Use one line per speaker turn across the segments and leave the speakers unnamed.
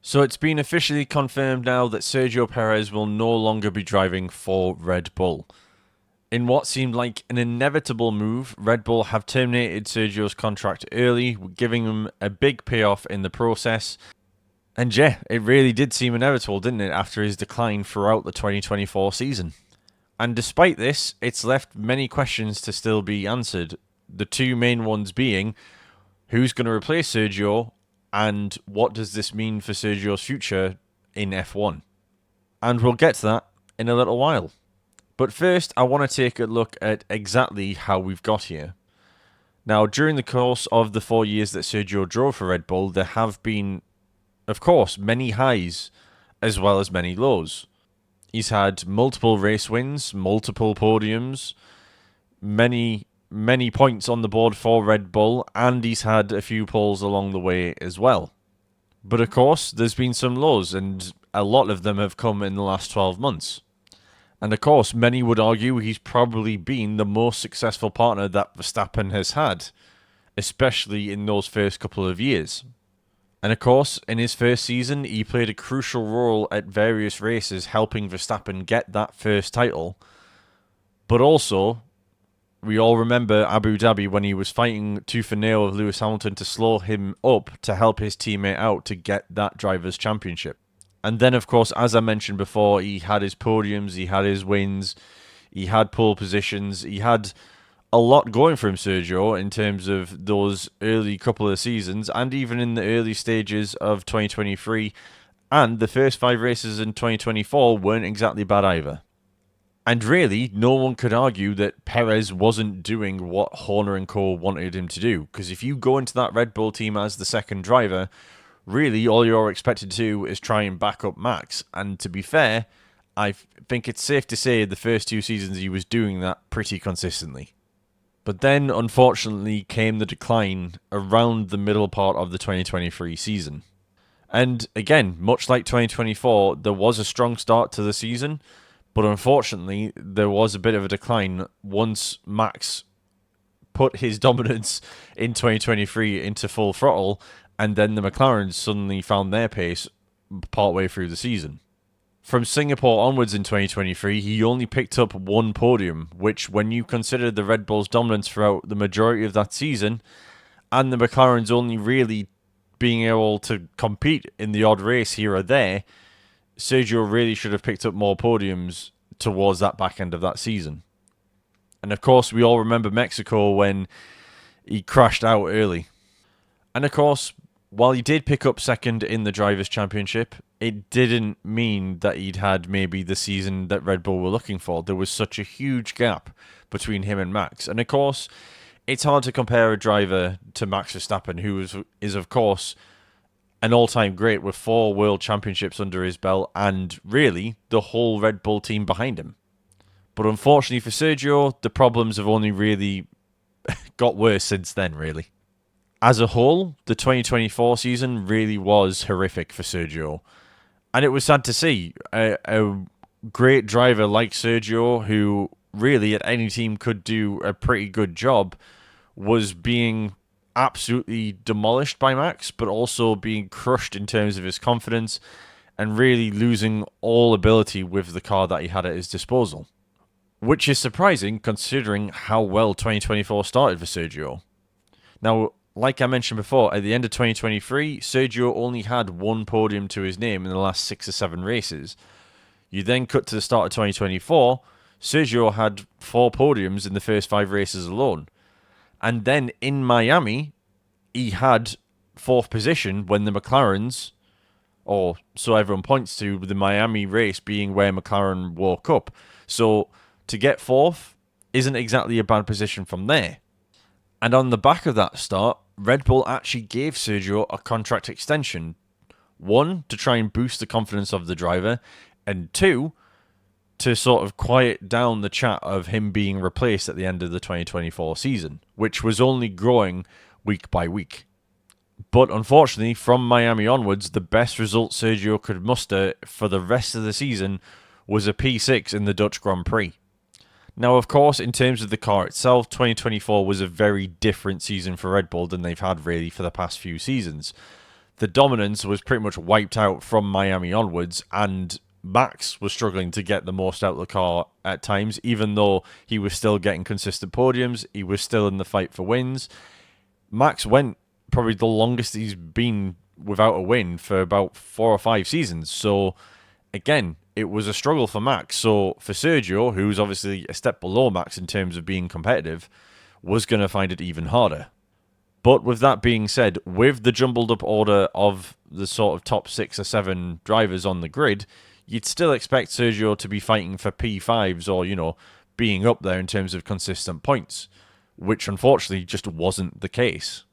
So it's been officially confirmed now that Sergio Perez will no longer be driving for Red Bull. In what seemed like an inevitable move, Red Bull have terminated Sergio's contract early, giving him a big payoff in the process. And yeah, it really did seem inevitable, didn't it, after his decline throughout the 2024 season. And despite this, it's left many questions to still be answered. The two main ones being who's going to replace Sergio and what does this mean for Sergio's future in F1? And we'll get to that in a little while. But first, I want to take a look at exactly how we've got here. Now, during the course of the 4 years that Sergio drove for Red Bull, there have been, of course, many highs as well as many lows. He's had multiple race wins, multiple podiums, many points on the board for Red Bull, and he's had a few poles along the way as well. But of course, there's been some lows, and a lot of them have come in the last 12 months. And of course, many would argue he's probably been the most successful partner that Verstappen has had, especially in those first couple of years. And of course, in his first season, he played a crucial role at various races, helping Verstappen get that first title. But also, we all remember Abu Dhabi when he was fighting tooth and nail with Lewis Hamilton to slow him up to help his teammate out to get that driver's championship. And then, of course, as I mentioned before, he had his podiums, he had his wins, he had pole positions, he had a lot going for him, Sergio, in terms of those early couple of seasons, and even in the early stages of 2023, and the first 5 races in 2024 weren't exactly bad either. And really, no one could argue that Perez wasn't doing what Horner and Co. wanted him to do, because if you go into that Red Bull team as the second driver, really all you're expected to do is try and back up Max. And to be fair, I think it's safe to say the first 2 seasons he was doing that pretty consistently. But then, unfortunately, came the decline around the middle part of the 2023 season. And again, much like 2024, there was a strong start to the season, but unfortunately, there was a bit of a decline once Max put his dominance in 2023 into full throttle, and then the McLarens suddenly found their pace partway through the season. From Singapore onwards in 2023, he only picked up 1 podium, which, when you consider the Red Bull's dominance throughout the majority of that season, and the McLarens only really being able to compete in the odd race here or there, Sergio really should have picked up more podiums towards that back end of that season. And of course, we all remember Mexico when he crashed out early. And of course, while he did pick up second in the Drivers' Championship, it didn't mean that he'd had maybe the season that Red Bull were looking for. There was such a huge gap between him and Max. And of course, it's hard to compare a driver to Max Verstappen, who is of course an all-time great with 4 world championships under his belt and really the whole Red Bull team behind him. But unfortunately for Sergio, the problems have only really got worse since then, really. As a whole, the 2024 season really was horrific for Sergio. And it was sad to see a great driver like Sergio, who really at any team could do a pretty good job, was being absolutely demolished by Max, but also being crushed in terms of his confidence and really losing all ability with the car that he had at his disposal. Which is surprising considering how well 2024 started for Sergio. Now, like I mentioned before, at the end of 2023, Sergio only had 1 podium to his name in the last 6 or 7 races. You then cut to the start of 2024, Sergio had 4 podiums in the first 5 races alone. And then in Miami, he had 4th position when the McLarens, or so everyone points to, the Miami race being where McLaren woke up. So to get 4th isn't exactly a bad position from there. And on the back of that start, Red Bull actually gave Sergio a contract extension. 1, to try and boost the confidence of the driver, and 2, to sort of quiet down the chat of him being replaced at the end of the 2024 season, which was only growing week by week. But unfortunately, from Miami onwards, the best result Sergio could muster for the rest of the season was a P6 in the Dutch Grand Prix. Now, of course, in terms of the car itself, 2024 was a very different season for Red Bull than they've had really for the past few seasons. the dominance was pretty much wiped out from Miami onwards, and Max was struggling to get the most out of the car at times, even though he was still getting consistent podiums, he was still in the fight for wins. Max went probably the longest he's been without a win for about 4 or 5 seasons. So, again, it was a struggle for Max. So, for Sergio, who's obviously a step below Max in terms of being competitive, was going to find it even harder. But with that being said, with the jumbled up order of the sort of top 6 or 7 drivers on the grid, you'd still expect Sergio to be fighting for P5s or, being up there in terms of consistent points, which unfortunately just wasn't the case.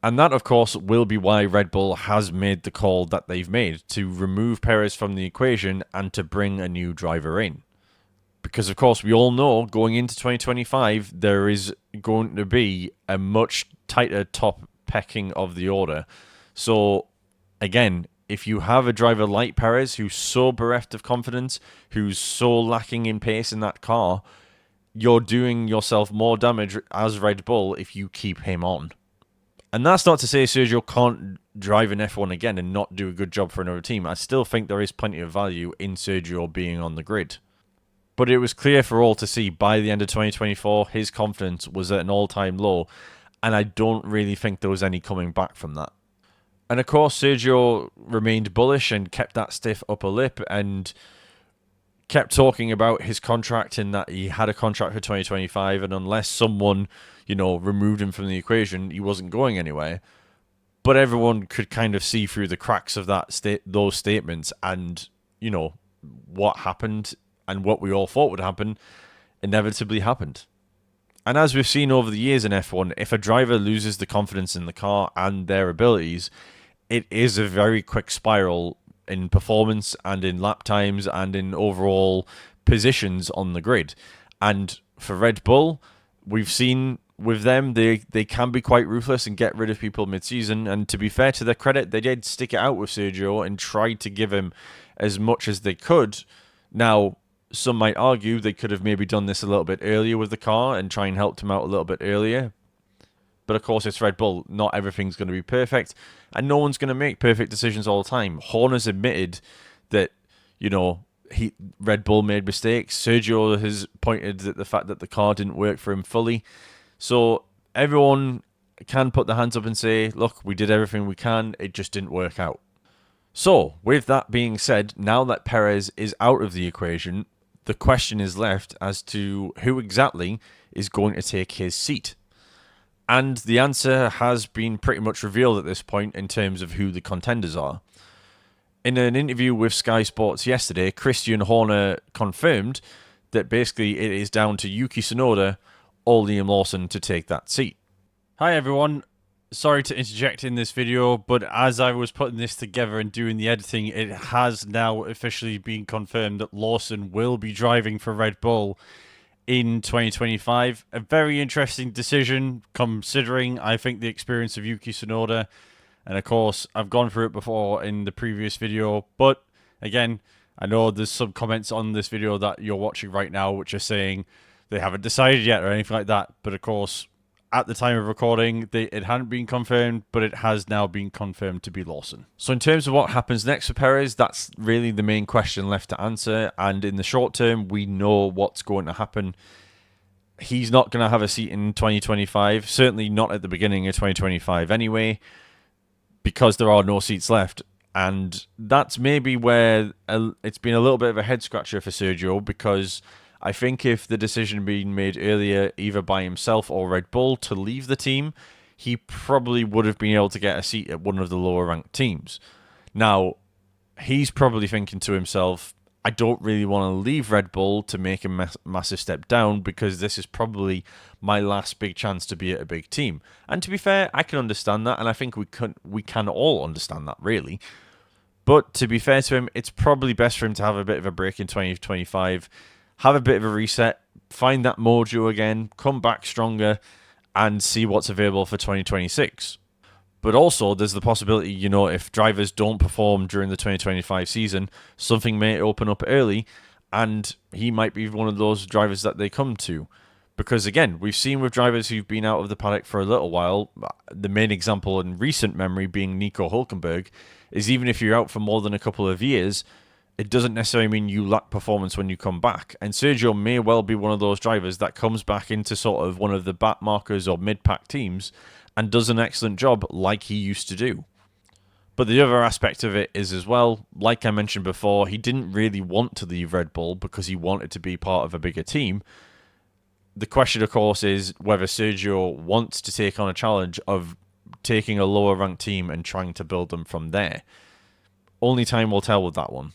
And that, of course, will be why Red Bull has made the call that they've made to remove Perez from the equation and to bring a new driver in. Because, of course, we all know going into 2025, there is going to be a much tighter top pecking of the order. So, again, if you have a driver like Perez who's so bereft of confidence, who's so lacking in pace in that car, you're doing yourself more damage as Red Bull if you keep him on. And that's not to say Sergio can't drive an F1 again and not do a good job for another team. I still think there is plenty of value in Sergio being on the grid. But it was clear for all to see by the end of 2024, his confidence was at an all-time low, and I don't really think there was any coming back from that. And of course, Sergio remained bullish and kept that stiff upper lip and kept talking about his contract in that he had a contract for 2025, and unless someone, removed him from the equation, he wasn't going anywhere. But everyone could kind of see through the cracks of those statements, and, what happened and what we all thought would happen inevitably happened. And as we've seen over the years in F1, if a driver loses the confidence in the car and their abilities, it is a very quick spiral in performance and in lap times and in overall positions on the grid. And for Red Bull, we've seen with them, they can be quite ruthless and get rid of people mid-season. And to be fair to their credit, they did stick it out with Sergio and tried to give him as much as they could. Now, some might argue they could have maybe done this a little bit earlier with the car and try and helped him out a little bit earlier. But of course, it's Red Bull. Not everything's going to be perfect, and no one's going to make perfect decisions all the time. Horner's admitted that, Red Bull made mistakes. Sergio has pointed at the fact that the car didn't work for him fully. So everyone can put their hands up and say, look, we did everything we can, it just didn't work out. So, with that being said, now that Perez is out of the equation, the question is left as to who exactly is going to take his seat. And the answer has been pretty much revealed at this point in terms of who the contenders are. In an interview with Sky Sports yesterday, Christian Horner confirmed that basically it is down to Yuki Tsunoda or Liam Lawson to take that seat. Hi everyone. Sorry to interject in this video, but as I was putting this together and doing the editing, it has now officially been confirmed that Lawson will be driving for Red Bull in 2025. A very interesting decision, considering, I think, the experience of Yuki Tsunoda. And of course, I've gone through it before in the previous video, but again, I know there's some comments on this video that you're watching right now which are saying they haven't decided yet or anything like that. But of course, at the time of recording, it hadn't been confirmed, but it has now been confirmed to be Lawson. So in terms of what happens next for Perez, that's really the main question left to answer. And in the short term, we know what's going to happen. He's not going to have a seat in 2025, certainly not at the beginning of 2025 anyway, because there are no seats left. And that's maybe where it's been a little bit of a head scratcher for Sergio, because I think if the decision had been made earlier, either by himself or Red Bull, to leave the team, he probably would have been able to get a seat at one of the lower ranked teams. Now, he's probably thinking to himself, I don't really want to leave Red Bull to make a massive step down, because this is probably my last big chance to be at a big team. And to be fair, I can understand that, and I think we can all understand that, really. But to be fair to him, it's probably best for him to have a bit of a break in 2025, have a bit of a reset, find that mojo again, come back stronger, and see what's available for 2026. But also, there's the possibility, if drivers don't perform during the 2025 season, something may open up early, and he might be one of those drivers that they come to. Because again, we've seen with drivers who've been out of the paddock for a little while, the main example in recent memory being Nico Hulkenberg, is even if you're out for more than a couple of years, it doesn't necessarily mean you lack performance when you come back. And Sergio may well be one of those drivers that comes back into sort of one of the back markers or mid-pack teams and does an excellent job like he used to do. But the other aspect of it is as well, like I mentioned before, he didn't really want to leave Red Bull because he wanted to be part of a bigger team. The question, of course, is whether Sergio wants to take on a challenge of taking a lower ranked team and trying to build them from there. Only time will tell with that one.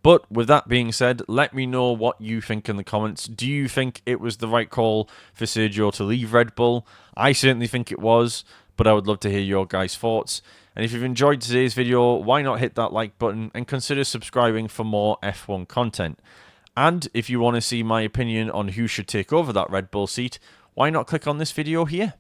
But with that being said, let me know what you think in the comments. Do you think it was the right call for Sergio to leave Red Bull? I certainly think it was, but I would love to hear your guys' thoughts. And if you've enjoyed today's video, why not hit that like button and consider subscribing for more F1 content. And if you want to see my opinion on who should take over that Red Bull seat, why not click on this video here?